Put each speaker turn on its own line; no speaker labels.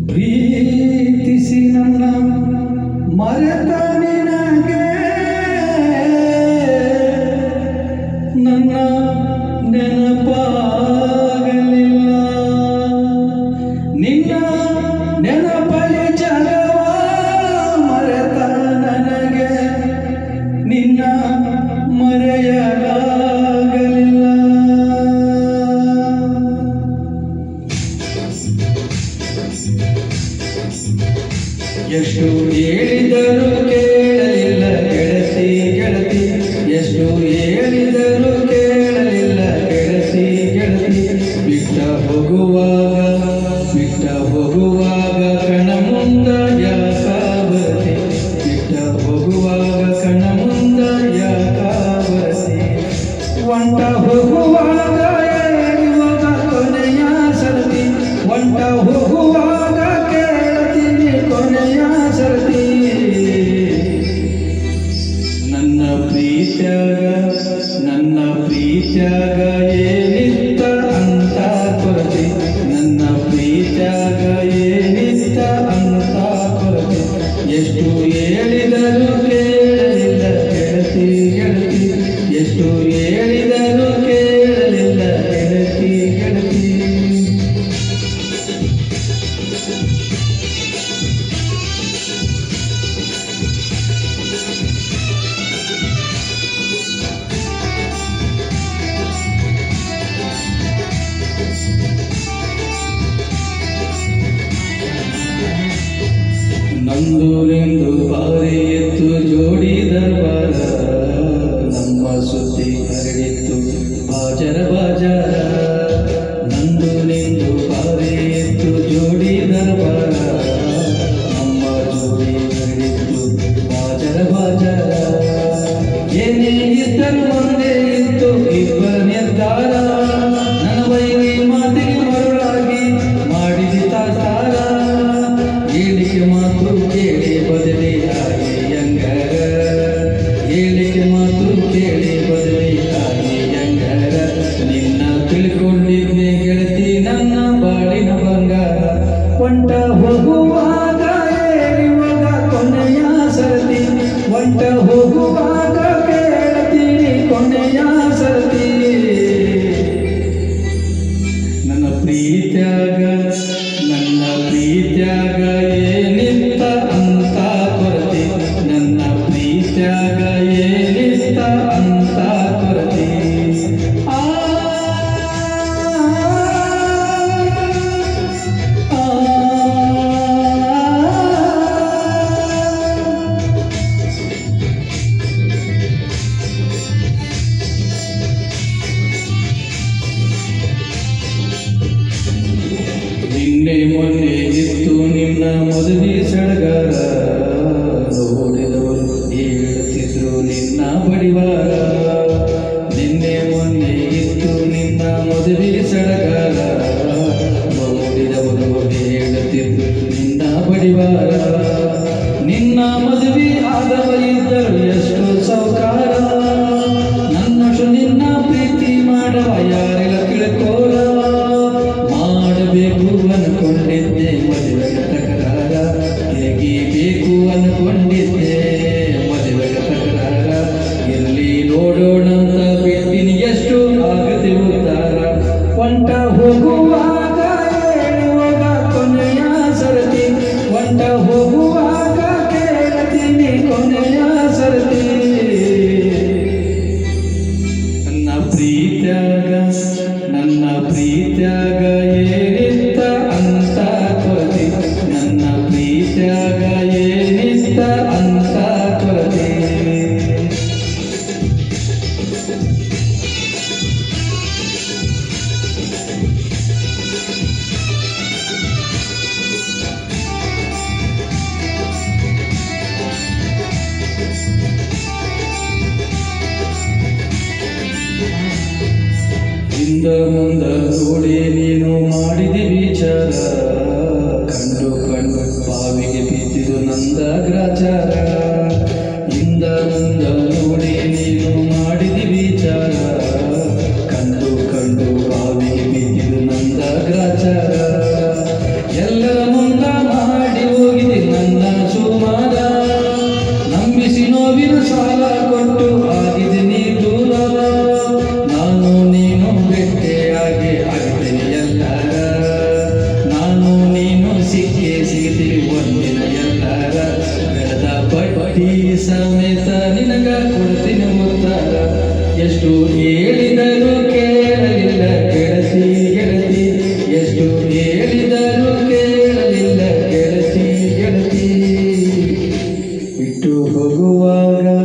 ಪ್ರೀತಿಸಿ ನನ್ನ ಮರೆತ ನಿನಗೆ ನನ್ನ ನೆನಪಾಗಲಿಲ್ಲ. ನಿನ್ನ ನೆನಪಲಿ ಜಗವ ಮರೆತ ನನಗೆ ನಿನ್ನ ಮರೆಯಲಾಗಲಿಲ್ಲ. ಎಷ್ಟು ಹೇಳಿದರೂ ಕೇಳಲಿಲ್ಲ ಗೆಳತಿ ಗೆಳತಿ, ಎಷ್ಟು ಹೇಳಿದರೂ ಕೇಳಲಿಲ್ಲ ಗೆಳತಿ ಗೆಳತಿ. ಬಿಟ್ಟ ಹೋಗುವಾಗ ಕಣ ಮುಂದ ಯಾಕಾಬತಿ, ಬಿಟ್ಟ ಹೋಗುವಾಗ ಕಣ ಮುಂದ ಯಾಕಾಬತಿ. ಒಂಟ ಹೋಗುವಾಗ ಹೇಳುವಾಗ ಕೊನೆಯ ಸರತಿ, ಒಂಟ ಹೋಗುವಾಗ ಕೇಳ್ತೀನಿ ಕೊನೆಯ ಸರತಿ. ನನ್ನ ಪ್ರೀತ್ಯಾಗ ಏನಿತ್ತ ಅಂತ ಕೊರತೆ, ನನ್ನ ಪ್ರೀತ್ಯಾಗ ಏನಿತ್ತ ಅಂತ ಕೊರತೆ. ಎಷ್ಟು ಹೇಳಿದರೂ ಕೇಳಲಿಲ್ಲ ಗೆಳತಿ ಗೆಳತಿ, ಎಷ್ಟು ಹೇಳಿದರೂ ಕೇಳಲಿಲ್ಲ ಗೆಳತಿ ಗೆಳತಿ. ನಂದು ನಿಂದು ಬಾರಿ ಎತ್ತು ಜೋಡಿ ದರ್ಬಾರ, ನಮ್ಮ ಸುದ್ದಿ ಹರಡಿತ್ತು ಬಾಜರ ಬಾಜಾರ. ನಂದು ನಿಂದು ಬಾರಿ ಎತ್ತು ಜೋಡಿ ದರ್ಬಾರ, ನಮ್ಮ ಜೋಡಿ ಹರಡಿತ್ತು ಬಾಜರ ಬಾಜಾರ. ಏನೇ ಇದ್ದರು ಒಂದೇ ಇತ್ತು ಇಬ್ಬರ ನಿರ್ಧಾರ, ನನ್ನ ಬೈಲಿ ಮಾತಿಗೆ ಮರುಳಾಗಿ ಮಾಡಿದಿ ತಾತಾರ. ಹೇಳಿಕೆ ಮಾತು ಕೇಳಿ ಬದಲಿ ಆಗಿ ಅಂಗರ, ಹೇಳಿಕೆ ಮಾತು ಕೇಳಿ ಬದಲಿ ಆಗಿ ಅಂಗರ. ನಿನ್ನ ತಿಳ್ಕೊಂಡಿದ್ದೆ ಗೆಳತಿ ನನ್ನ ಬಾಳಿನ ಬಂಗಾರ. ಒಂಟ ಹೋಗುವಾಗ ಹೇಳುವಾಗ ಕೊನೆಯ ಸರತಿ, ಒಂಟ ಹೋಗುವಾಗ ಕೇಳ್ತೀನಿ ಕೊನೆಯ ಸರತಿ. ನನ್ನ ಪ್ರೀತ್ಯಾಗ ಏನಿತ್ತ ಅಂತ ಕೊರತೆ, ನನ್ನ ಪ್ರೀತ್ಯಾಗ ಏನಿತ್ತ ಅಂತ ಕೊರತೆ. ನಿನ್ನೆ ಮೊನ್ನೆ ಇತ್ತು ನಿನ್ನ ಮದುವೆ ಸಡಗರ, ನೋಡಿದವರು ಹೇಳುತ್ತಿದ್ರು ನಿನ್ನ ಬಡಿವಾರ. ನಿನ್ನೆ ಮೊನ್ನೆ ಇತ್ತು ನಿನ್ನ ಮದುವೆ ಸಡಗರ, ನೋಡಿದವರು ಹೇಳುತ್ತಿದ್ರು ನಿನ್ನ ಬಡಿವಾರ. ನಿನ್ನ ಮದುವೆ ಆದವ ಇದ್ದರು ಎಷ್ಟು ಸೌಕಾರ, ನನ್ನಷ್ಟು ನಿನ್ನ ಪ್ರೀತಿ ಮಾಡವ ಯಾರೆಲ್ಲ ತಿಳ್ಕೋರ. ಮಾಡಬೇಕು ಅನ್ಕೊಂಡಿದ್ದೆ ಮದುವೆಯ ತಕರಾರ, ಹೇಗಿಬೇಕು ಅನ್ಕೊಂಡಿದ್ದೆ ಮದುವೆಯ ತಕರಾರ. ಎಲ್ಲಿ ನೋಡೋಣ ಅಂತ ಬಿಟ್ಟಿನಿ ಎಷ್ಟು ಆಗದೆ ಉದ್ದಾರ. ಒಂಟ ಹೋಗುವಾಗ ಹೇಳುವಾಗ ಕೊನೆಯ ಸರತಿ, ಒಂಟ ಹೋಗುವಾಗ ಕೇಳ್ತೀನಿ ಕೊನೆಯ ಸರತಿ. ನನ್ನ ಪ್ರೀತ್ಯಾಗ ಏನಿತ್ತ ಅಂತ ಕೊರತೆ, ನನ್ನ ಪ್ರೀತ್ಯಾಗ ಏನಿತ್ತ ಅಂತ ಕೊರತೆ. ಹಿಂದ ಮುಂದ ನೋಡಿ ನೀನು ಮಾಡಿದಿ ವಿಚಾರ, ಕಂಡು ಬಾವಿಗೆ ಬಿದ್ದಿದು ನಂದ ಗ್ರಾಚಾರ. ಹಿಂದ ಮುಂದ ನೋಡಿ ನೀನು ಮಾಡಿದಿ ವಿಚಾರ, ಕಂಡು ಬಾವಿಗೆ ಬಿದ್ದಿದು ನಂದ ಗ್ರಾಚಾರ. ಎಲ್ಲರ ಮುಂದ ಎಷ್ಟು ಹೇಳಿದರೂ ಕೇಳಲಿಲ್ಲ ಗೆಳತಿ ಗೆಳತಿ, ಎಷ್ಟು ಹೇಳಿದರೂ ಕೇಳಲಿಲ್ಲ ಗೆಳತಿ ಗೆಳತಿ. ಬಿಟ್ಟು ಹೋಗುವಾಗ